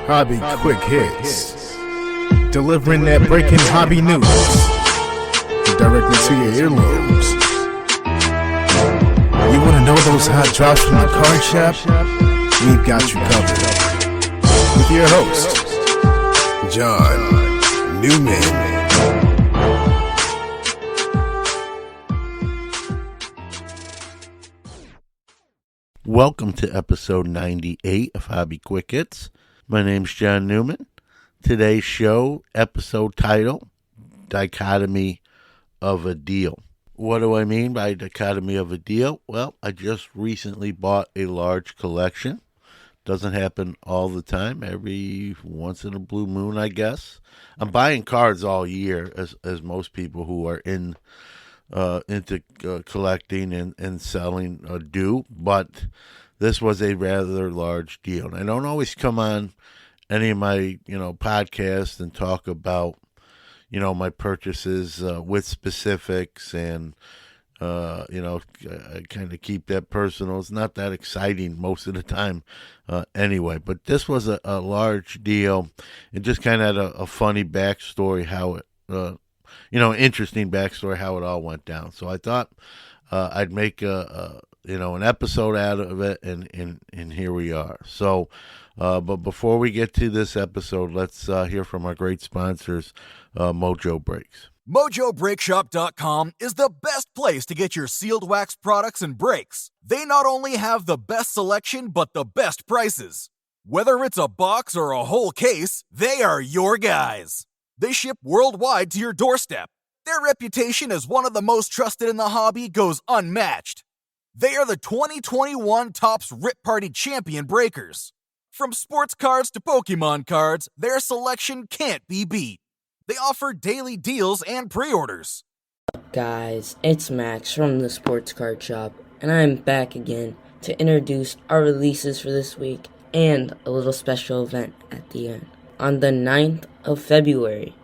Hobby Quick Hits, delivering that breaking hobby news directly to your earlobes. You want to know those hot drops from the card shop? We've got you covered. With your host, John Newman. Welcome to episode 98 of Hobby Quick Hits. My name's John Newman. Today's show, episode title, Dichotomy of a Deal. What do I mean by dichotomy of a deal? Well, I just recently bought a large collection. Doesn't happen all the time, every once in a blue moon, I guess. I'm buying cards all year, as most people who are into collecting and selling do, but this was a rather large deal. And I don't always come on any of my podcasts and talk about my purchases with specifics, and I kind of keep that personal. It's not that exciting most of the time anyway, but this was a large deal. It just kind of had a funny backstory how it interesting backstory how it all went down. So I thought I'd make an episode out of it, and here we are. So, but before we get to this episode, let's hear from our great sponsors, Mojo Brakes. MojoBrakeShop.com is the best place to get your sealed wax products and brakes. They not only have the best selection, but the best prices. Whether it's a box or a whole case, they are your guys. They ship worldwide to your doorstep. Their reputation as one of the most trusted in the hobby goes unmatched. They are the 2021 Topps Rip Party Champion Breakers. From sports cards to Pokemon cards, their selection can't be beat. They offer daily deals and pre-orders. Guys, it's Max from the Sports Card Shop, and I'm back again to introduce our releases for this week and a little special event at the end. On the 9th of February,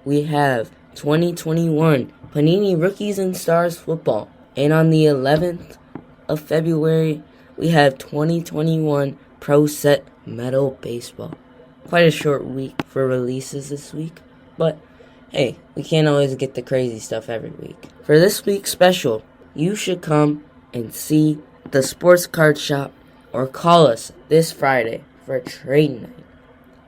we have 2021 Panini Rookies and Stars Football. And on the 11th of February, we have 2021 Pro Set Metal Baseball. Quite a short week for releases this week, but hey, we can't always get the crazy stuff every week. For this week's special, you should come and see the Sports Card Shop or call us this Friday for a trade night.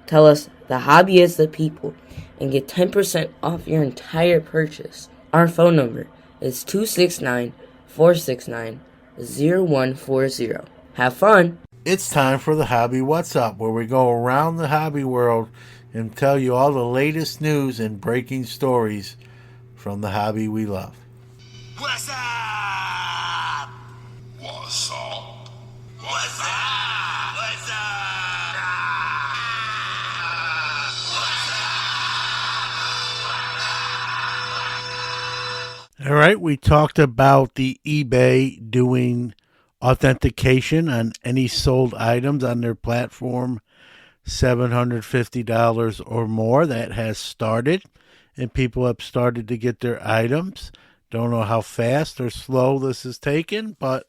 Tell us the hobby is the people and get 10% off your entire purchase. Our phone number is 269-469-0140. Have fun! It's time for the Hobby What's Up, where we go around the hobby world and tell you all the latest news and breaking stories from the hobby we love. What's up? What's up? What's up? What's up? All right, we talked about the eBay doing authentication on any sold items on their platform, $750 or more. That has started, and people have started to get their items. Don't know how fast or slow this is taken, but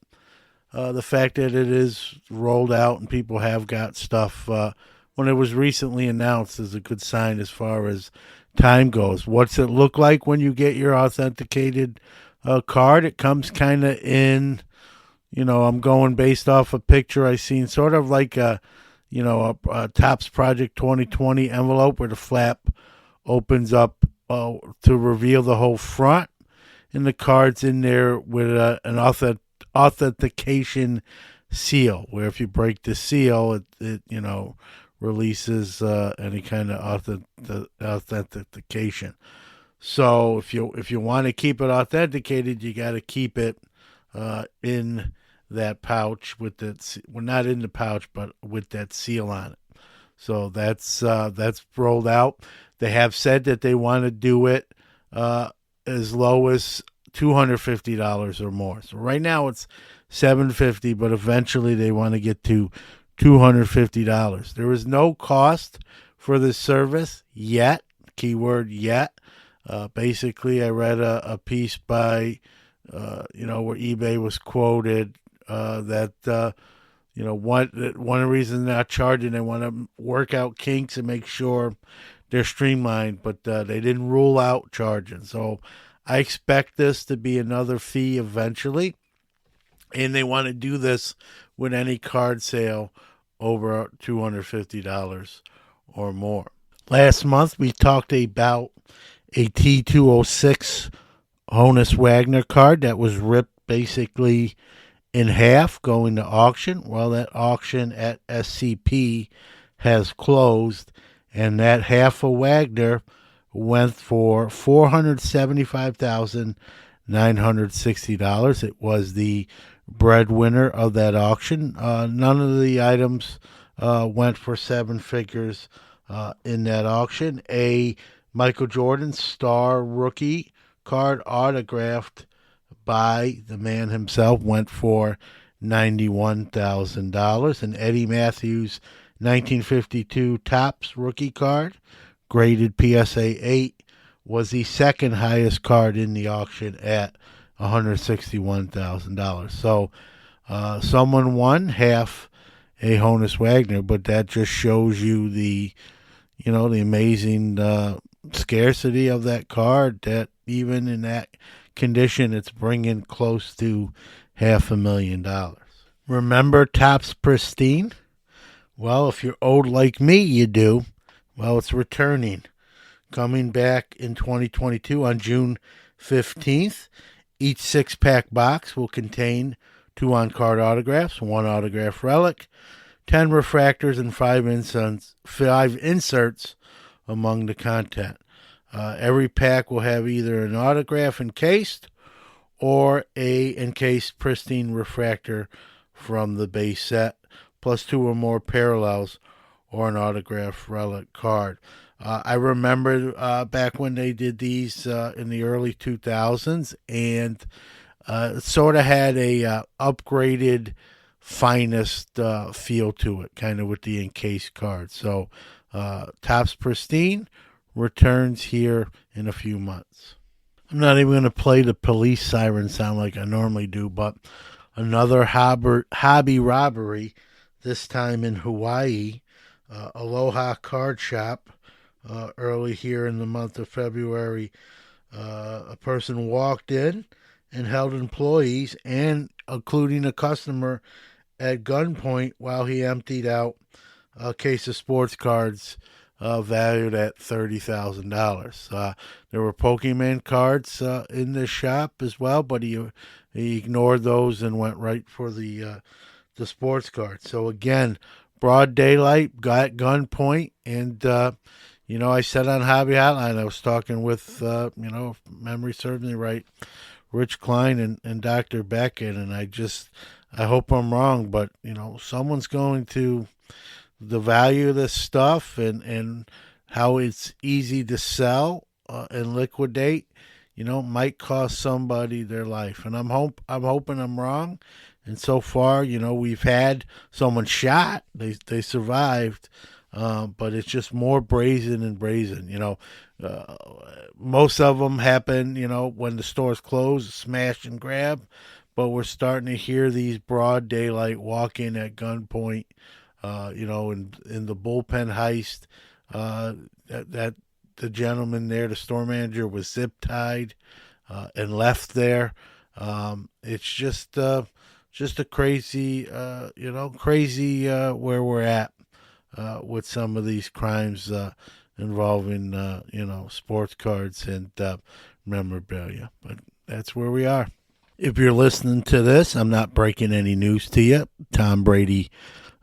the fact that it is rolled out and people have got stuff when it was recently announced is a good sign as far as time goes. What's it look like when you get your authenticated card? It comes kind of in, I'm going based off a picture I seen, sort of like a Topps Project 2020 envelope where the flap opens up to reveal the whole front, and the card's in there with an authentication seal, where if you break the seal, it releases any kind of authentication. So if you want to keep it authenticated, you got to keep it in that pouch with that. Well, not in the pouch, but with that seal on it. So that's rolled out. They have said that they want to do it as low as $250 or more. So right now it's $750, but eventually they want to get to $250. There is no cost for this service yet. Keyword yet. Basically, I read a piece by, where eBay was quoted that one of the reasons they're not charging, they want to work out kinks and make sure they're streamlined, but they didn't rule out charging. So I expect this to be another fee eventually, and they want to do this with any card sale over $250 or more. Last month, we talked about a T206 Honus Wagner card that was ripped basically in half going to auction. Well, that auction at SCP has closed, and that half of Wagner went for $475,960. It was the breadwinner of that auction. None of the items went for seven figures in that auction. A Michael Jordan star rookie card autographed by the man himself went for $91,000. An Eddie Matthews 1952 Topps rookie card, graded PSA 8, was the second highest card in the auction at $161,000. So someone won half a Honus Wagner, but that just shows you the amazing scarcity of that card, that even in that condition, it's bringing close to $500,000. Remember Topps Pristine? Well, if you're old like me, you do. Well, it's returning. Coming back in 2022 on June 15th. Each 6-pack box will contain 2 on-card autographs, 1 autograph relic, 10 refractors, and 5 inserts among the content. Every pack will have either an autograph encased or a encased pristine refractor from the base set, plus 2 or more parallels or an autograph relic card. I remember back when they did these in the early 2000s, and it sort of had a upgraded finest feel to it, kind of with the encased card. So Topps Pristine returns here in a few months. I'm not even going to play the police siren sound like I normally do, but another hobby robbery, this time in Hawaii. Aloha Card Shop. Early here in the month of February, a person walked in and held employees and including a customer at gunpoint while he emptied out a case of sports cards valued at $30,000. There were Pokemon cards in this shop as well, but he ignored those and went right for the sports cards. So again, broad daylight, got gunpoint, and I said on Hobby Hotline, I was talking with, if memory serves me right, Rich Klein and Dr. Beckett, and I hope I'm wrong, but, someone's going to, the value of this stuff and how it's easy to sell and liquidate, might cost somebody their life. And I'm hoping I'm wrong. And so far, we've had someone shot. They survived. But it's just more brazen and brazen. Most of them happen, when the stores close, smash and grab. But we're starting to hear these broad daylight walk in at gunpoint, in the bullpen heist. That the gentleman there, the store manager, was zip tied and left there. It's just a crazy, crazy where we're at. With some of these crimes involving, sports cards and memorabilia. But that's where we are. If you're listening to this, I'm not breaking any news to you. Tom Brady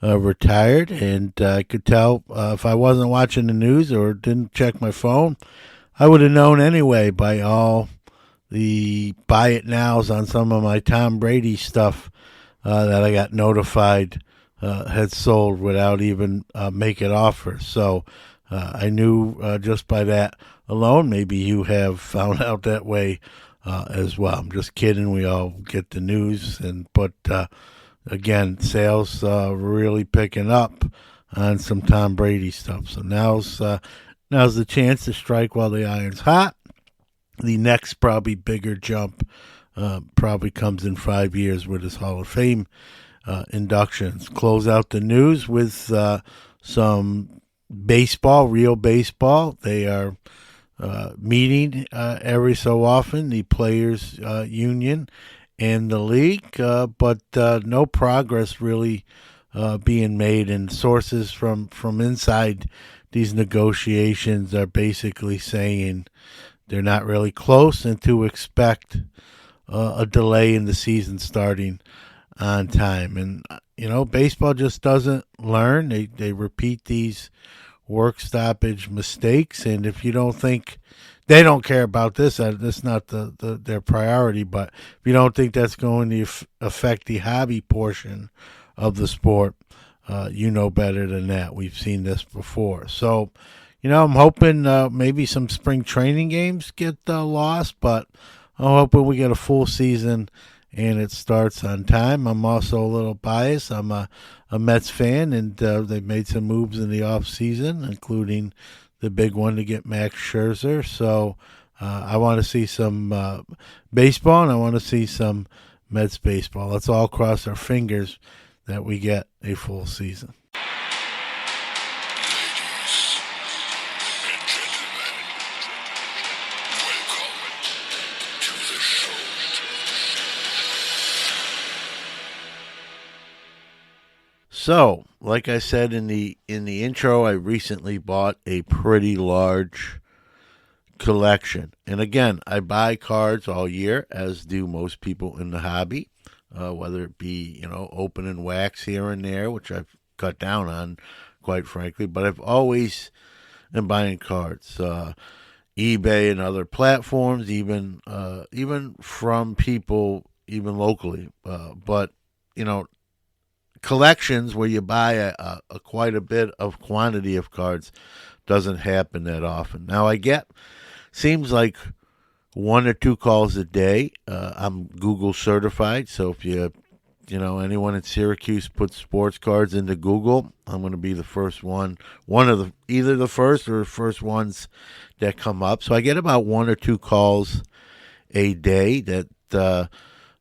retired, and I could tell if I wasn't watching the news or didn't check my phone, I would have known anyway by all the buy it nows on some of my Tom Brady stuff that I got notified had sold without even making offers. So I knew just by that alone, maybe you have found out that way as well. I'm just kidding. We all get the news, but again, sales really picking up on some Tom Brady stuff. So now's the chance to strike while the iron's hot. The next probably bigger jump probably comes in 5 years with his Hall of Fame inductions. Close out the news with some baseball, real baseball. They are meeting every so often, the players' union and the league, but no progress really being made. And sources from inside these negotiations are basically saying they're not really close and to expect a delay in the season starting on time. And, baseball just doesn't learn. They repeat these work stoppage mistakes. And if you don't think they don't care about this, that's not their priority. But if you don't think that's going to affect the hobby portion of the sport, you know better than that. We've seen this before. So, I'm hoping maybe some spring training games get lost, but I'm hoping we get a full season and it starts on time. I'm also a little biased. I'm a Mets fan, and they've made some moves in the off season, including the big one to get Max Scherzer. So I want to see some baseball, and I want to see some Mets baseball. Let's all cross our fingers that we get a full season. So, like I said in the intro, I recently bought a pretty large collection. And again, I buy cards all year, as do most people in the hobby, whether it be, open and wax here and there, which I've cut down on, quite frankly. But I've always been buying cards. eBay and other platforms, even from people, even locally. But, collections where you buy a quite a bit of quantity of cards doesn't happen that often. Now seems like 1 or 2 calls a day. I'm Google certified, so if anyone in Syracuse puts sports cards into Google, I'm going to be the first either the first or the first ones that come up. So I get about 1 or 2 calls a day that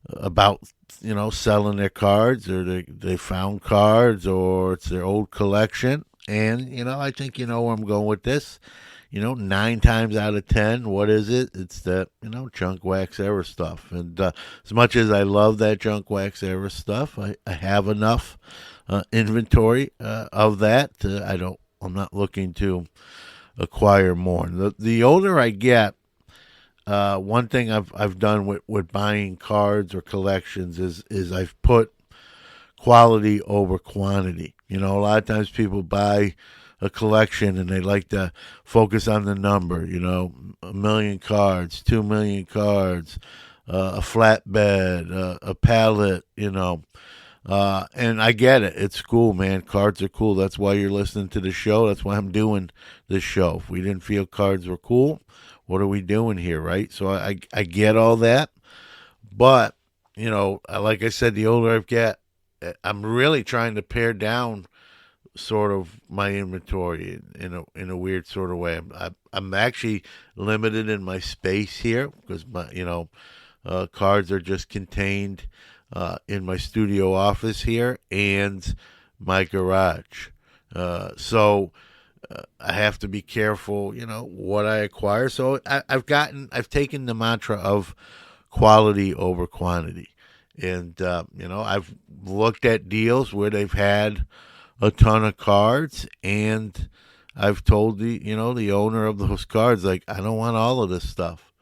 about selling their cards, or they found cards, or it's their old collection. And I think where I'm going with this. 9 times out of 10, what is it? It's that junk wax era stuff. And as much as I love that junk wax era stuff, I have enough inventory of that. I'm not looking to acquire more. The older I get, one thing I've done with buying cards or collections is I've put quality over quantity. A lot of times people buy a collection and they like to focus on the number. 1 million cards, 2 million cards, a flatbed, a pallet. And I get it. It's cool, man. Cards are cool. That's why you're listening to the show. That's why I'm doing this show. If we didn't feel cards were cool, what are we doing here, right? So I get all that. But, like I said, the older I get, I'm really trying to pare down sort of my inventory in a weird sort of way. I'm actually limited in my space here because my cards are just contained in my studio office here and my garage. So I have to be careful, what I acquire. So I've taken the mantra of quality over quantity. And, I've looked at deals where they've had a ton of cards, and I've told the owner of those cards, like, I don't want all of this stuff.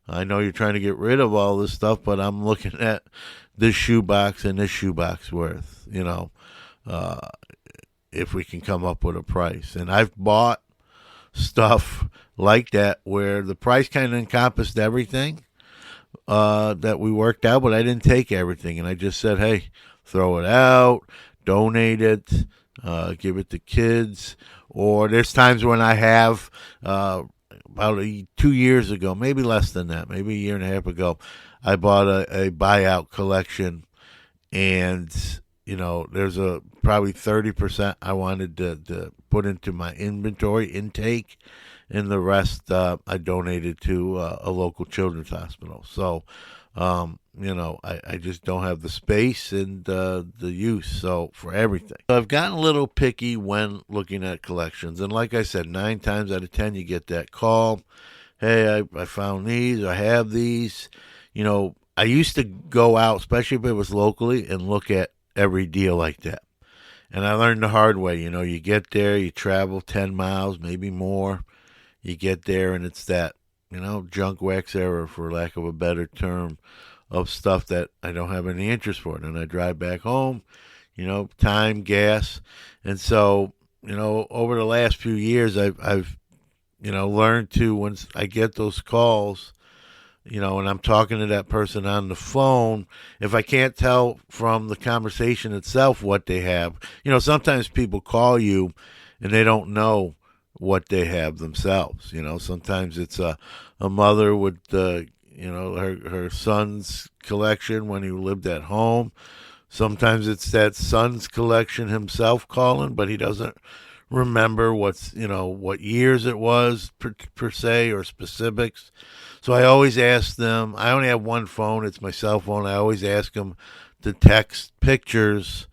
I know you're trying to get rid of all this stuff, but I'm looking at this shoebox and this shoebox worth, if we can come up with a price. And I've bought stuff like that where the price kind of encompassed everything that we worked out, but I didn't take everything. And I just said, hey, throw it out, donate it, give it to kids. Or there's times when I have, about 2 years ago, maybe less than that, maybe a year and a half ago, I bought a buyout collection, and there's probably 30% I wanted to put into my inventory intake, and the rest I donated to a local children's hospital. So I just don't have the space and the use for everything. So I've gotten a little picky when looking at collections. And like I said, 9 times out of 10, you get that call. Hey, I found these. I have these. I used to go out, especially if it was locally, and look at every deal like that. And I learned the hard way. You get there, you travel 10 miles, maybe more. You get there, and it's that, junk wax era, for lack of a better term, of stuff that I don't have any interest for. And I drive back home, time, gas. And so, over the last few years, I've learned to, once I get those calls, and I'm talking to that person on the phone, if I can't tell from the conversation itself what they have, sometimes people call you and they don't know what they have themselves. Sometimes it's a mother with, her son's collection when he lived at home. Sometimes it's that son's collection himself calling, but he doesn't remember what years it was per se, or specifics. So I always ask them, I only have one phone, it's my cell phone. I always ask them to text pictures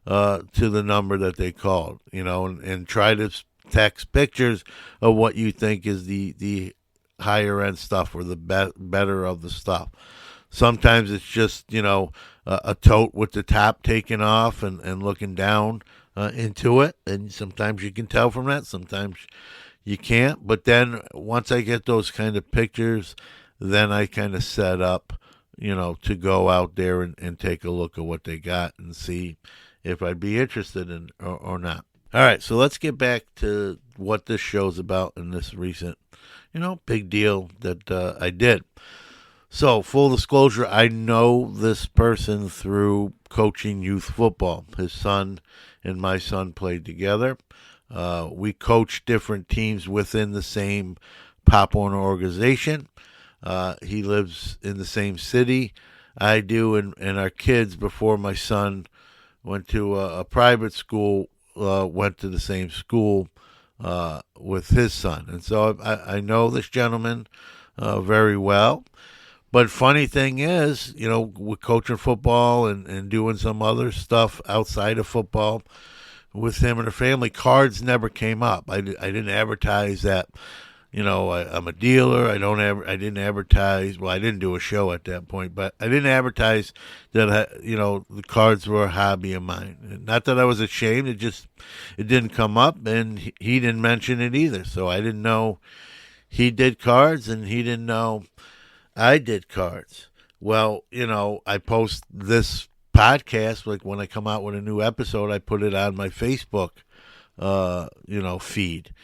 to the number that they called, and try to text pictures of what you think is the higher end stuff, or the better of the stuff. Sometimes it's just, a tote with the top taken off and looking down into it. And sometimes you can tell from that. Sometimes you can't. But then once I get those kind of pictures, then I kind of set up, to go out there and take a look at what they got and see if I'd be interested in or not. All right, so let's get back to what this show's about in this recent, big deal that I did. So, full disclosure, I know this person through coaching youth football. His son and my son played together. We coached different teams within the same Pop Warner organization. He lives in the same city I do, and our kids, before my son went to a private school, went to the same school with his son. And so I know this gentleman very well. But funny thing is, with coaching football and doing some other stuff outside of football with him and her family, cards never came up. I didn't advertise that, I'm a dealer. I didn't advertise. Well, I didn't do a show at that point, but I didn't advertise that, the cards were a hobby of mine. Not that I was ashamed. It didn't come up, and he didn't mention it either. So I didn't know he did cards, and he didn't know I did cards. Well, I post this podcast, like when I come out with a new episode, I put it on my Facebook, feed.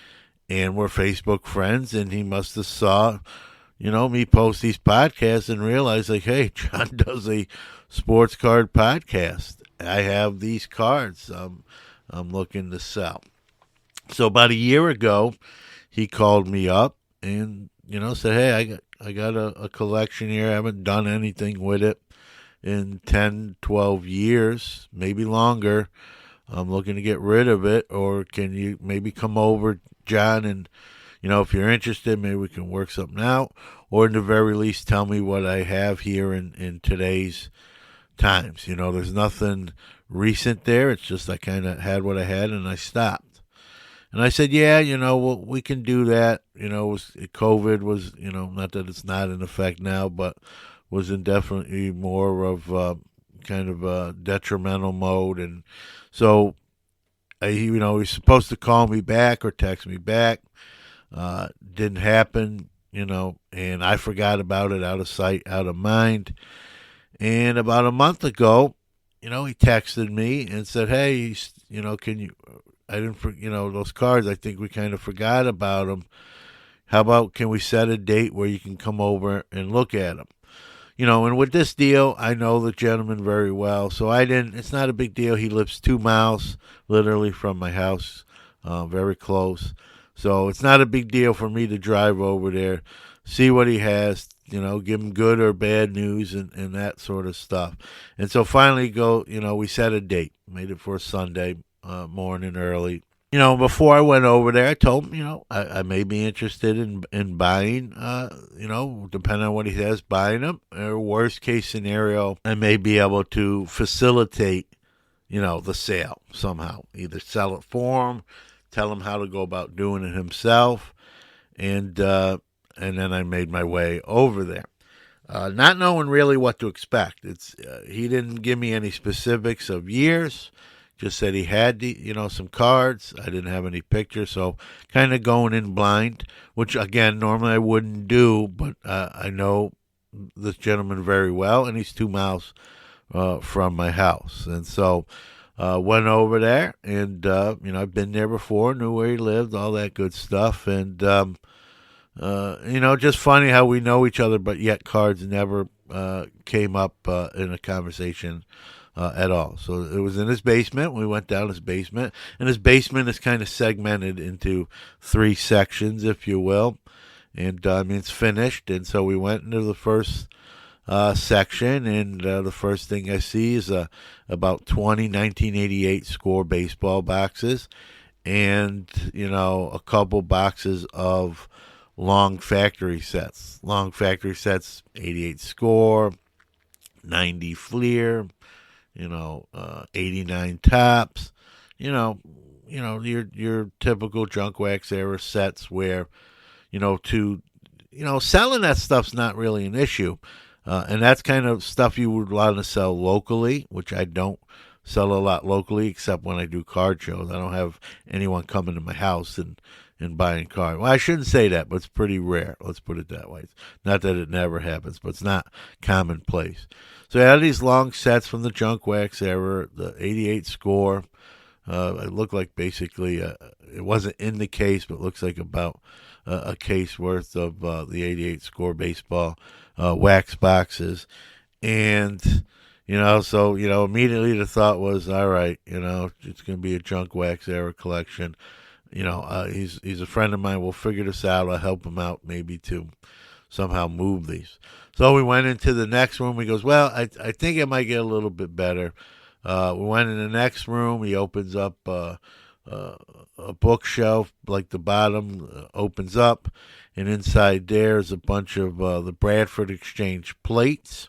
And we're Facebook friends, and he must have saw, me post these podcasts and realized, like, hey, John does a sports card podcast. I have these cards I'm looking to sell. So about a year ago, he called me up and, said, hey, I got a collection here. I haven't done anything with it in 10, 12 years, maybe longer. I'm looking to get rid of it, or can you maybe come over, John, and, if you're interested, maybe we can work something out, or in the very least, tell me what I have here in today's times. There's nothing recent there. It's just I kind of had what I had, and I stopped. And I said, yeah, we can do that. COVID was, not that it's not in effect now, but was indefinitely more of kind of a detrimental mode. And so, he's supposed to call me back or text me back. Didn't happen, and I forgot about it, out of sight, out of mind. And about a month ago, he texted me and said, hey, can you... I didn't, those cards, I think we kind of forgot about them. How about, can we set a date where you can come over and look at them? And with this deal, I know the gentleman very well. So it's not a big deal. He lives 2 miles literally from my house, very close. So it's not a big deal for me to drive over there, see what he has, give him good or bad news and that sort of stuff. And so finally we set a date, made it for Sunday morning early. Before I went over there, I told him, I may be interested in buying, depending on what he says, buying them. Or worst case scenario, I may be able to facilitate, the sale somehow. Either sell it for him, tell him how to go about doing it himself, and then I made my way over there. Not knowing really what to expect. He didn't give me any specifics of years. Just said he had some cards. I didn't have any pictures, so kind of going in blind, which again normally I wouldn't do. But I know this gentleman very well, and he's 2 miles from my house, and so went over there, and I've been there before, knew where he lived, all that good stuff, and just funny how we know each other, but yet cards never came up in a conversation at all. So it was in his basement. We went down his basement, and his basement is kind of segmented into 3 sections, if you will. And it's finished. And so we went into the first section, and the first thing I see is about 20 1988 score baseball boxes, and a couple boxes of long factory sets. Long factory sets, 88 score, 90 Fleer, 89 tops, your typical junk wax era sets where, selling that stuff's not really an issue. And that's kind of stuff you would want to sell locally, which I don't sell a lot locally, except when I do card shows. I don't have anyone coming to my house and buying cards. Well, I shouldn't say that, but it's pretty rare. Let's put it that way. Not that it never happens, but it's not commonplace. So I had these long sets from the junk wax era, the 88 score. It looked like basically, it wasn't in the case, but it looks like about a case worth of the 88 score baseball wax boxes. And, so, immediately the thought was, all right, it's going to be a junk wax era collection. He's a friend of mine. We'll figure this out. I'll help him out maybe to somehow move these. So we went into the next room. He goes, well, I think it might get a little bit better. We went in the next room. He opens up a bookshelf, like the bottom opens up, and inside there's a bunch of the Bradford Exchange plates.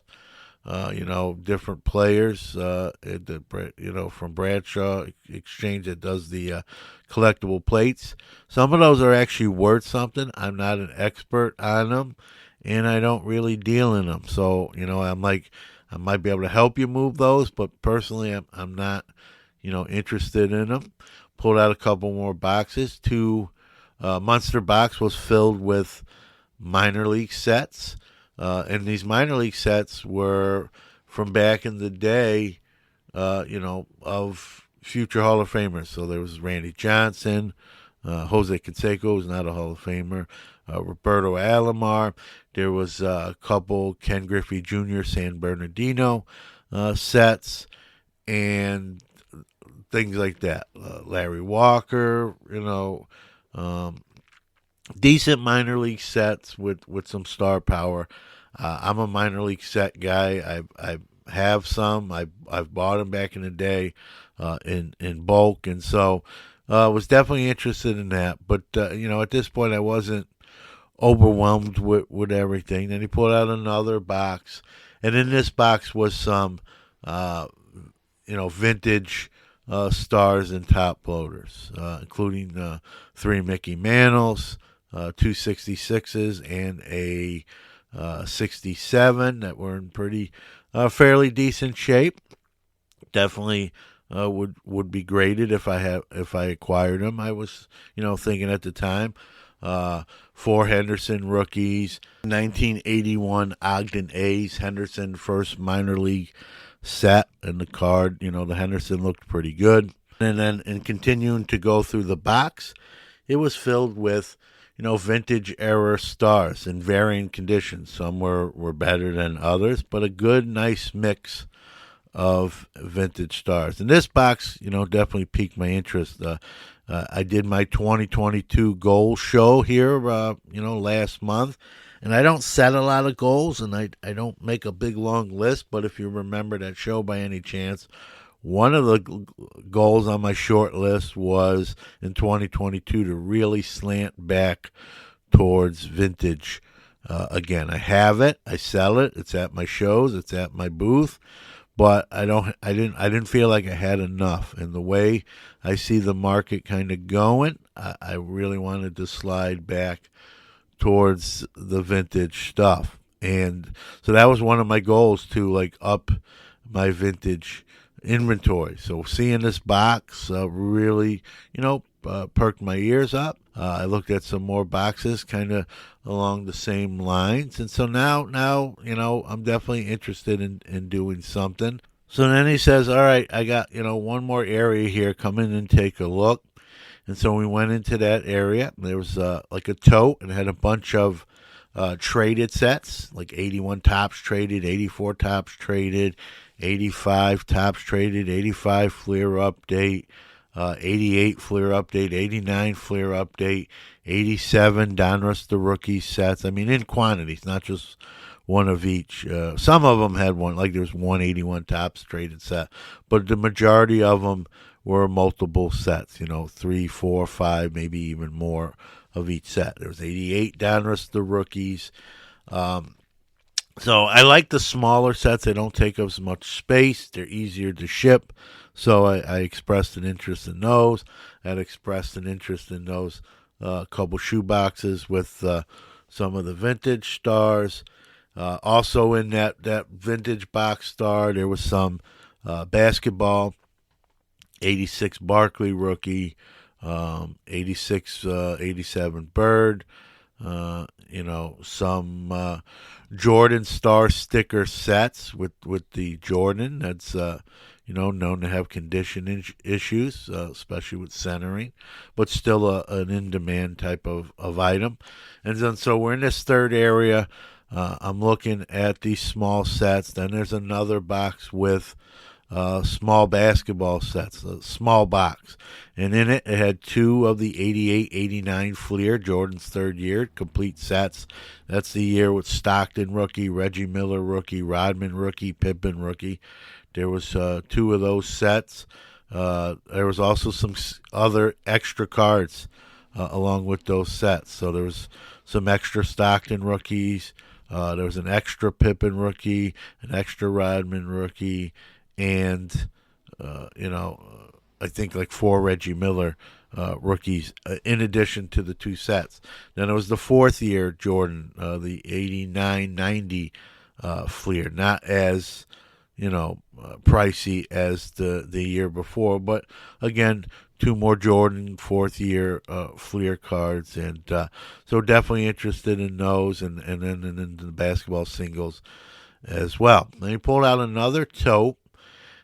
Different players, from Bradshaw Exchange that does the collectible plates. Some of those are actually worth something. I'm not an expert on them, and I don't really deal in them. So, I'm like, I might be able to help you move those, but personally, I'm not, interested in them. Pulled out a couple more boxes. 2 Munster box was filled with minor league sets. And these minor league sets were from back in the day, of future Hall of Famers. So there was Randy Johnson, Jose Canseco was not a Hall of Famer, Roberto Alomar. There was a couple Ken Griffey Jr., San Bernardino sets, and things like that. Larry Walker, decent minor league sets with some star power. I'm a minor league set guy. I have some. I've bought them back in the day in bulk, and so was definitely interested in that. But at this point, I wasn't overwhelmed with everything. Then he pulled out another box, and in this box was some vintage stars and top loaders, including 3 Mickey Mantles, 2 66s, and a 67 that were in pretty fairly decent shape. Definitely would be graded if I acquired them. I was thinking at the time. 4 Henderson rookies, 1981 Ogden A's Henderson first minor league set, and the card, the Henderson looked pretty good. And then in continuing to go through the box, it was filled with vintage era stars in varying conditions. Some were better than others, but a good, nice mix of vintage stars. And this box, definitely piqued my interest. I did my 2022 goal show here, last month. And I don't set a lot of goals, and I don't make a big, long list. But if you remember that show by any chance, One of the goals on my short list was in 2022 to really slant back towards vintage. Again, I have it, I sell it, it's at my shows, it's at my booth, but I didn't feel like I had enough. And the way I see the market kind of going, I really wanted to slide back towards the vintage stuff. And so that was one of my goals, to like up my vintage inventory. So seeing this box really, perked my ears up. I looked at some more boxes kind of along the same lines. And so now, I'm definitely interested in doing something. So then he says, all right, I got, one more area here. Come in and take a look. And so we went into that area. There was like a tote, and it had a bunch of traded sets, like 81 tops traded, 84 tops traded, 85 tops traded, 85 Fleer update, 88 Fleer update, 89 Fleer update, 87 Donruss the rookie sets. I mean, in quantities, not just one of each. Some of them had one, like there's 181 tops traded set, but the majority of them were multiple sets, 3, 4, 5, maybe even more of each set. There was 88 Donruss the rookies. So I like the smaller sets. They don't take up as much space. They're easier to ship. So I expressed an interest in those. I had expressed an interest in those couple shoe boxes with some of the vintage stars. Also in that vintage box star, there was some basketball, 86 Barkley rookie, 86, 87 Bird, some Jordan star sticker sets with the Jordan that's known to have condition issues, especially with centering, but still an in-demand type of item. And then so we're in this third area. I'm looking at these small sets. Then there's another box with small basketball sets, a small box. And in it had 2 of the 88-89 Fleer, Jordan's third year, complete sets. That's the year with Stockton rookie, Reggie Miller rookie, Rodman rookie, Pippen rookie. There was 2 of those sets. There was also some other extra cards along with those sets. So there was some extra Stockton rookies. There was an extra Pippen rookie, an extra Rodman rookie, and I think like 4 Reggie Miller rookies in addition to the 2 sets. Then it was the 4th year Jordan, the 89-90 Fleer, not as pricey as the year before, but again, 2 more Jordan 4th year Fleer cards, and so definitely interested in those, and then in the basketball singles as well. Then he pulled out another tote,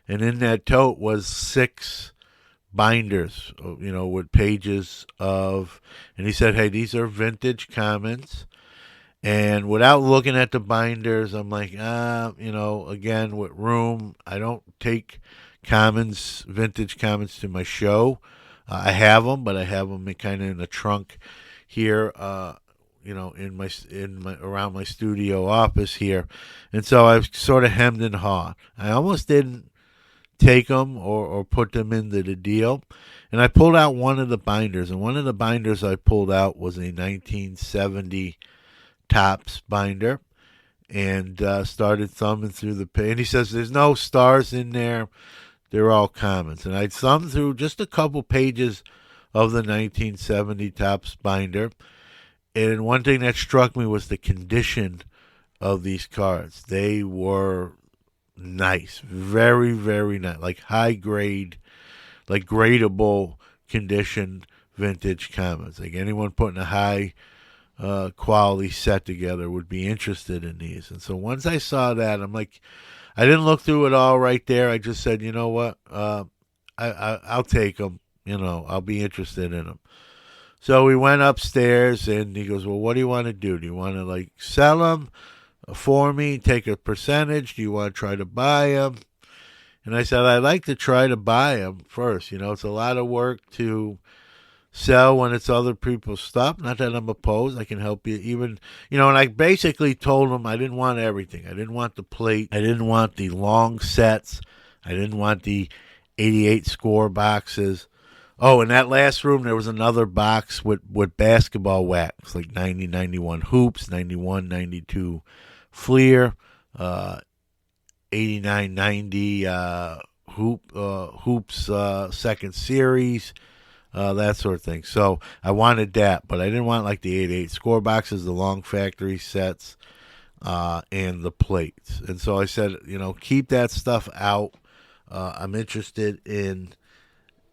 and in that tote was 6 binders, with pages of, and he said, hey, these are vintage commons. And without looking at the binders, I'm like, again, with room, I don't take vintage commons to my show. I have them, but I have them kind of in the trunk here, in my around my studio office here. And so I've sort of hemmed and hawed. I almost didn't take them or put them into the deal. And I pulled out one of the binders, and one of the binders I pulled out was a 1970 Topps binder, and started thumbing through the page. And he says there's no stars in there, they're all commons. And I thumbed through just a couple pages of the 1970 Topps binder, and one thing that struck me was the condition of these cards. They were nice, very, very nice, like high grade, like gradable condition vintage commons. Like anyone putting a high quality set together would be interested in these. And so once I saw that, I'm like, I didn't look through it all right there. I just said, you know what, I'll take them. I'll be interested in them. So we went upstairs, and he goes, well, what do you want to do? Do you want to like sell them for me, take a percentage? Do you want to try to buy them? And I said, I'd like to try to buy them first. It's a lot of work to sell when it's other people's stuff. Not that I'm opposed. I can help you even, and I basically told him I didn't want everything. I didn't want the plate. I didn't want the long sets. I didn't want the '88 score boxes. Oh, in that last room, there was another box with basketball wax, like 90, 91 hoops, 91, 92 Fleer, 89, 90 hoops second series, that sort of thing. So I wanted that, but I didn't want like the '88 score boxes, the long factory sets, and the plates. And so I said, keep that stuff out. I'm interested in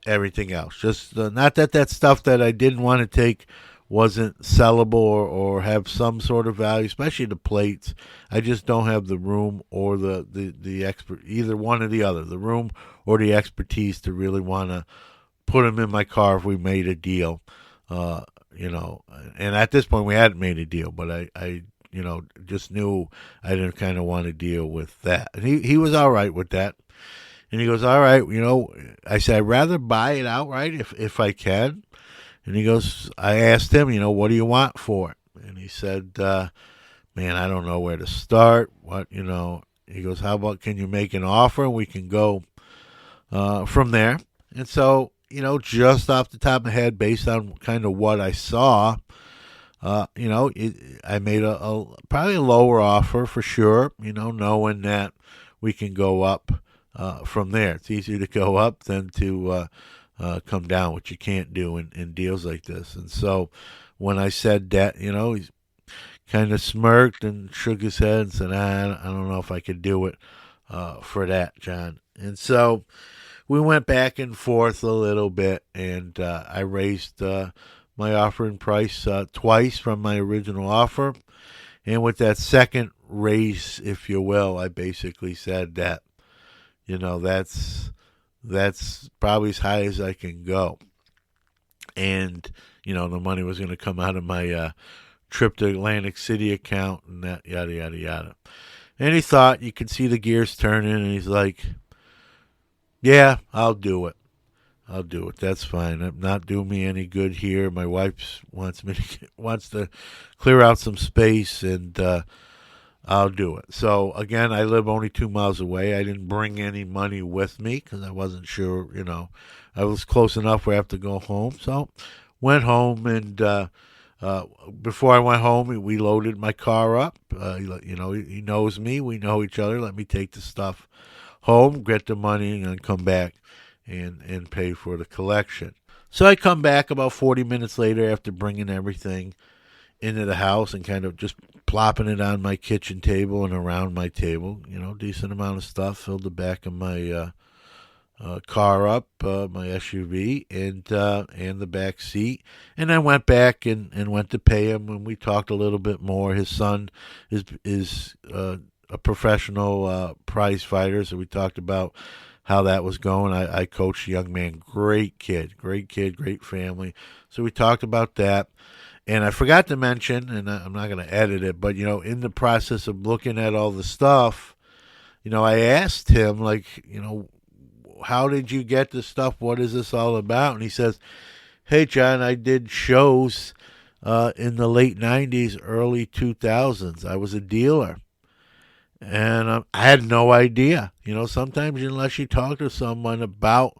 everything else. Just not that stuff that I didn't want to take wasn't sellable or have some sort of value, especially the plates. I just don't have the room or the expert, either one or the other, the room or the expertise to really want to put them in my car if we made a deal. And at this point we hadn't made a deal, but I just knew I didn't kind of want to deal with that. And he was all right with that. And he goes, all right, I said, I'd rather buy it outright if I can. And he goes, I asked him, what do you want for it? And he said, man, I don't know where to start. He goes, how about, can you make an offer and we can go from there? And so, just off the top of my head, based on kind of what I saw, I made probably a lower offer for sure, knowing that we can go up from there. It's easier to go up than to come down, which you can't do in deals like this. And so when I said that, he's kind of smirked and shook his head and said, I don't know if I could do it for that, John. And so we went back and forth a little bit, and I raised my offering price twice from my original offer. And with that second raise, if you will, I basically said that, that's probably as high as I can go. And, the money was going to come out of my trip to Atlantic City account and that, yada, yada, yada. And he thought, you could see the gears turning, and he's like, yeah, I'll do it. That's fine. I'm not doing me any good here. My wife wants to clear out some space, and I'll do it. So again, I live only 2 miles away. I didn't bring any money with me because I wasn't sure. I was close enough where I have to go home. So went home, and before I went home, we loaded my car up. He knows me. We know each other. Let me take the stuff home, get the money, and then come back and pay for the collection. So I come back about 40 minutes later after bringing everything into the house and kind of just plopping it on my kitchen table and around my table. Decent amount of stuff. Filled the back of my car up, my SUV, and the back seat. And I went back and went to pay him, and we talked a little bit more. His son is a professional prize fighter, so we talked about how that was going. I coached a young man, great kid, great family. So we talked about that. And I forgot to mention, and I'm not going to edit it, but, in the process of looking at all the stuff, I asked him, how did you get this stuff? What is this all about? And he says, hey, John, I did shows in the late 90s, early 2000s. I was a dealer. And I had no idea. Sometimes unless you talk to someone about,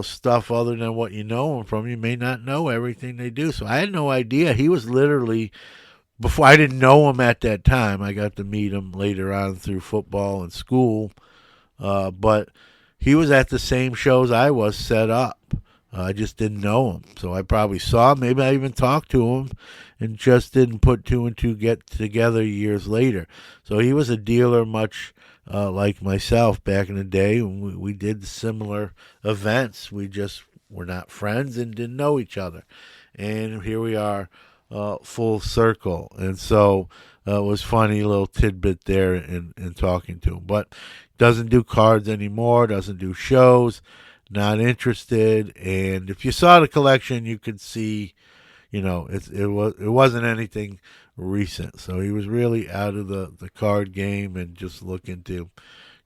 stuff other than what you know them from, you may not know everything they do. So I had no idea. He was literally, before, I didn't know him at that time. I got to meet him later on through football and school. But he was at the same shows I was set up. I just didn't know him. So I probably saw him. Maybe I even talked to him and just didn't put two and two get together years later. So he was a dealer much like myself back in the day when we did similar events. We just were not friends and didn't know each other. And here we are, full circle. And so it was funny, a little tidbit there in talking to him. But doesn't do cards anymore, doesn't do shows, not interested. And if you saw the collection, you could see, it wasn't anything recent. So he was really out of the card game and just looking to,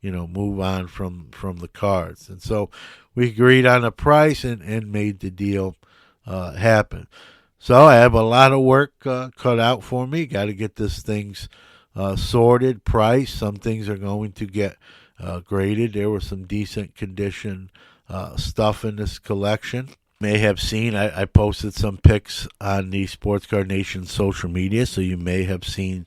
move on from the cards. And so we agreed on a price and made the deal happen. So I have a lot of work cut out for me. Got to get this things sorted, priced. Some things are going to get graded. There was some decent condition stuff in this collection. May have seen, I posted some pics on the Sports Card Nation social media, so you may have seen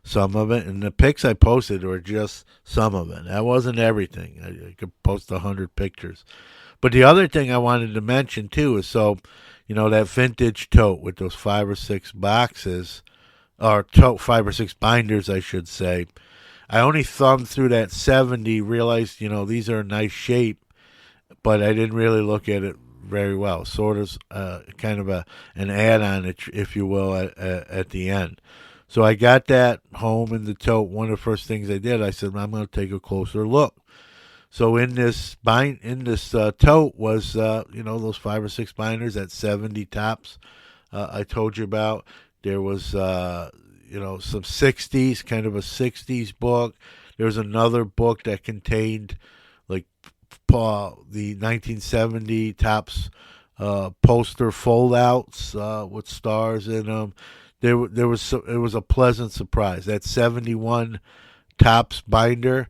some of it. And the pics I posted were just some of it. That wasn't everything. I could post 100 pictures. But the other thing I wanted to mention, too, is that vintage tote with those 5 or 6 boxes, or 5 or 6 binders, I should say. I only thumbed through that 70, realized, these are in nice shape, but I didn't really look at it very well. Sort of kind of an add-on, if you will, at the end. So I got that home in the tote. One of the first things I did, I said, I'm going to take a closer look. So in this tote was, those 5 or 6 binders at 70 tops I told you about. There was, some 60s, kind of a 60s book. There was another book that contained, like, the 1970 tops poster foldouts with stars in them. It was a pleasant surprise. That 71 tops binder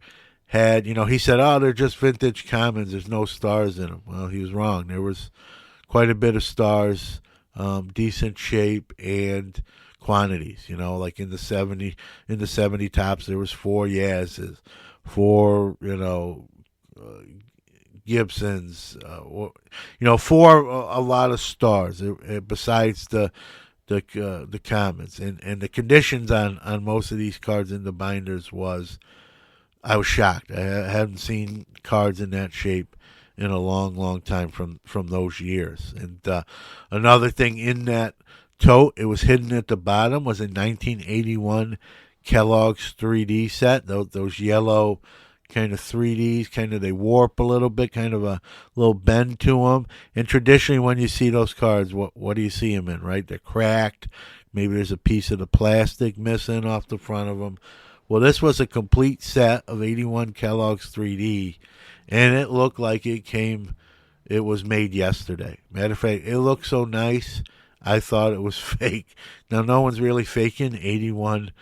had, he said, they're just vintage commons. There's no stars in them. Well, he was wrong. There was quite a bit of stars, decent shape and quantities. Like in the 70 tops, there was 4 Yaz's, 4, Gibsons, 4 a lot of stars besides the commons, and the conditions on most of these cards in the binders I was shocked. I hadn't seen cards in that shape in a long, long time from those years. And another thing in that tote, it was hidden at the bottom, was a 1981 Kellogg's 3D set. Those yellow kind of 3Ds, kind of they warp a little bit, kind of a little bend to them. And traditionally when you see those cards, what do you see them in, right? They're cracked. Maybe there's a piece of the plastic missing off the front of them. Well, this was a complete set of 81 Kellogg's 3D, and it looked like it was made yesterday. Matter of fact, it looked so nice, I thought it was fake. Now, no one's really faking 81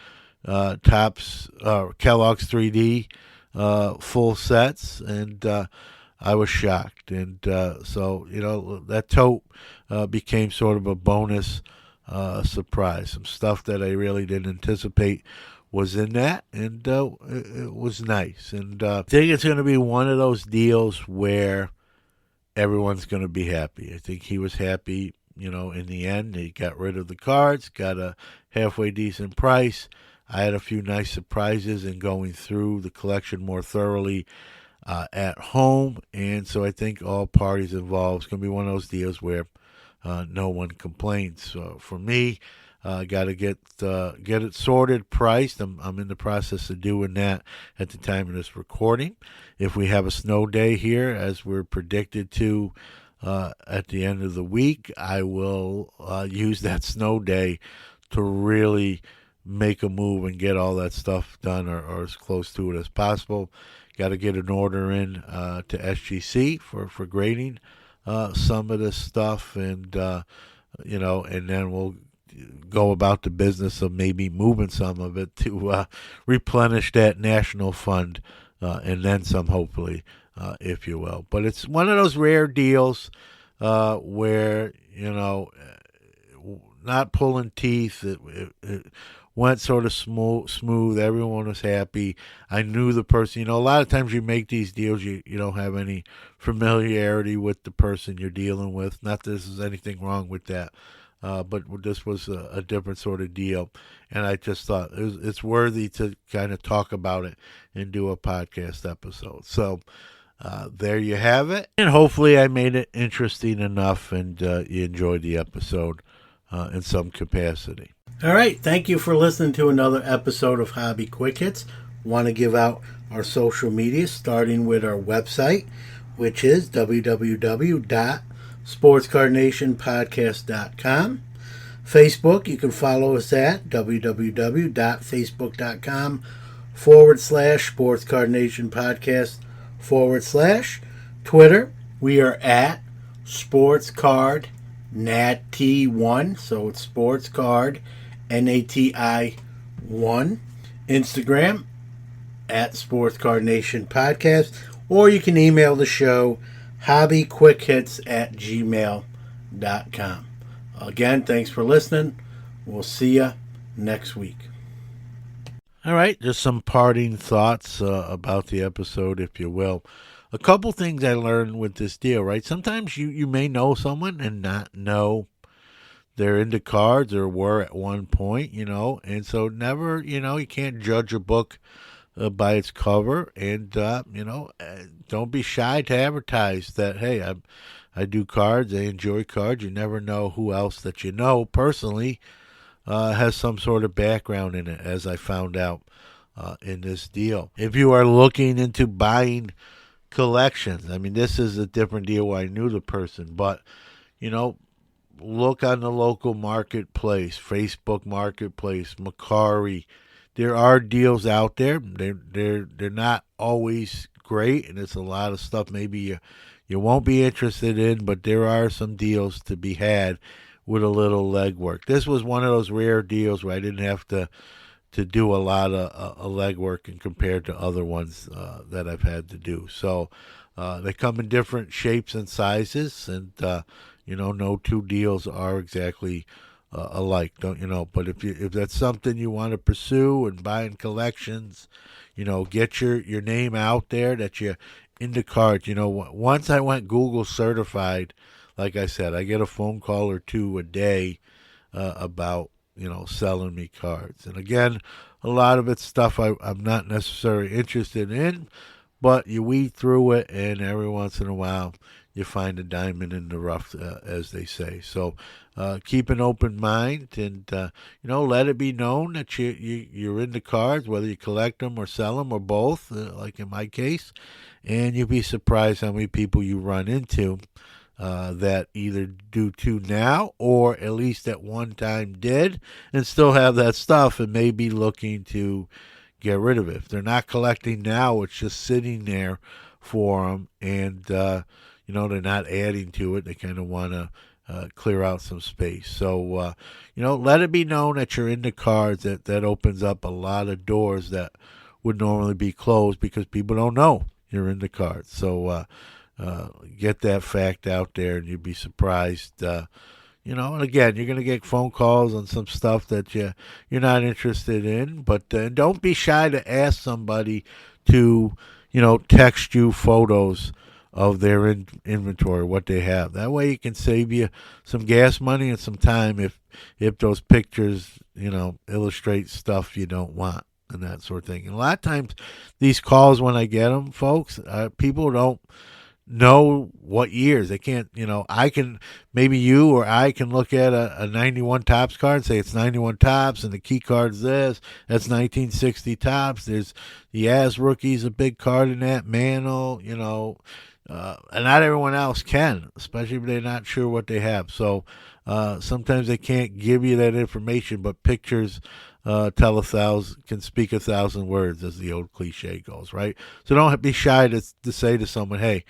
tops Kellogg's 3D full sets, and I was shocked. And so, that tote became sort of a bonus surprise. Some stuff that I really didn't anticipate was in that, and it was nice. And I think it's going to be one of those deals where everyone's going to be happy. I think he was happy, in the end. He got rid of the cards, got a halfway decent price. I had a few nice surprises in going through the collection more thoroughly at home, and so I think all parties involved, it's going to be one of those deals where no one complains. So for me, got to get it sorted, priced. I'm in the process of doing that at the time of this recording. If we have a snow day here, as we're predicted to at the end of the week, I will use that snow day to really make a move and get all that stuff done or as close to it as possible. Got to get an order in to SGC for grading some of this stuff, and and then we'll go about the business of maybe moving some of it to replenish that national fund and then some, hopefully, if you will. But it's one of those rare deals where, not pulling teeth. It went sort of smooth. Everyone was happy. I knew the person. A lot of times you make these deals, you don't have any familiarity with the person you're dealing with. Not that there's anything wrong with that. But this was a different sort of deal, and I just thought it's worthy to kind of talk about it and do a podcast episode. So there you have it, and hopefully I made it interesting enough, and you enjoyed the episode in some capacity. All right, thank you for listening to another episode of Hobby Quick Hits. Want to give out our social media, starting with our website, which is www.sportscardnationpodcast.com. Facebook, you can follow us at www.facebook.com/sportscardnationpodcast/. Twitter, we are at sportscardnati1, so it's sportscard NATI1. Instagram at Sports Card Nation Podcast, or you can email the show hobbyquickhits@gmail.com. Again, thanks for listening. We'll see you next week. All right, just some parting thoughts about the episode, if you will. A couple things I learned with this deal, right? Sometimes you may know someone and not know they're into cards or were at one point, and so never, you can't judge a book by its cover, and, don't be shy to advertise that, hey, I do cards, I enjoy cards. You never know who else that you know personally has some sort of background in it, as I found out in this deal. If you are looking into buying collections, I mean, this is a different deal where I knew the person, but, look on the local marketplace, Facebook Marketplace, Macari. There are deals out there. They're not always great, and it's a lot of stuff maybe you won't be interested in, but there are some deals to be had with a little legwork. This was one of those rare deals where I didn't have to do a lot of legwork and compared to other ones that I've had to do. So they come in different shapes and sizes, and no two deals are exactly alike, but if that's something you want to pursue and buying collections, get your name out there that you're into cards. Once I went Google certified, like I said, I get a phone call or two a day about selling me cards. And again, a lot of it's stuff I'm not necessarily interested in, but you weed through it, and every once in a while you find a diamond in the rough, as they say. So keep an open mind, and let it be known that you're into cards, whether you collect them or sell them or both, like in my case. And you'll be surprised how many people you run into that either do too now, or at least at one time did, and still have that stuff and may be looking to get rid of it. If they're not collecting now, it's just sitting there for them, and they're not adding to it. They kind of want to clear out some space. So let it be known that you're into cards. That opens up a lot of doors that would normally be closed because people don't know you're into cards. So get that fact out there, and you'd be surprised. And again, you're going to get phone calls on some stuff that you're not interested in, but don't be shy to ask somebody to, text you photos of their inventory, what they have. That way you can save you some gas money and some time if those pictures, illustrate stuff you don't want and that sort of thing. And a lot of times these calls, when I get them, folks, people don't know what years. They can't, maybe you or I can look at a 91 Topps card and say it's 91 Topps, and the key card's this. That's 1960 Topps. There's the As Rookie's a big card in that, Mantle, and not everyone else can, especially if they're not sure what they have. So sometimes they can't give you that information, but pictures can speak 1,000 words, as the old cliche goes, right? So don't be shy to say to someone, hey,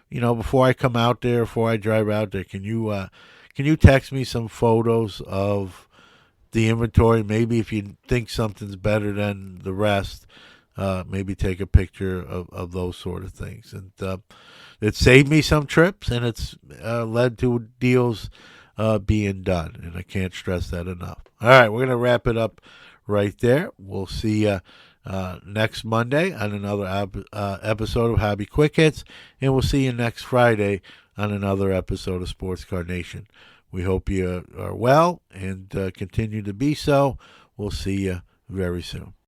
before I come out there, before I drive out there, can you text me some photos of the inventory? Maybe if you think something's better than the rest, maybe take a picture of those sort of things. And it saved me some trips, and it's led to deals being done, and I can't stress that enough. All right, we're going to wrap it up right there. We'll see you next Monday on another episode of Hobby Quick Hits, and we'll see you next Friday on another episode of Sports Card Nation. We hope you are well and continue to be so. We'll see you very soon.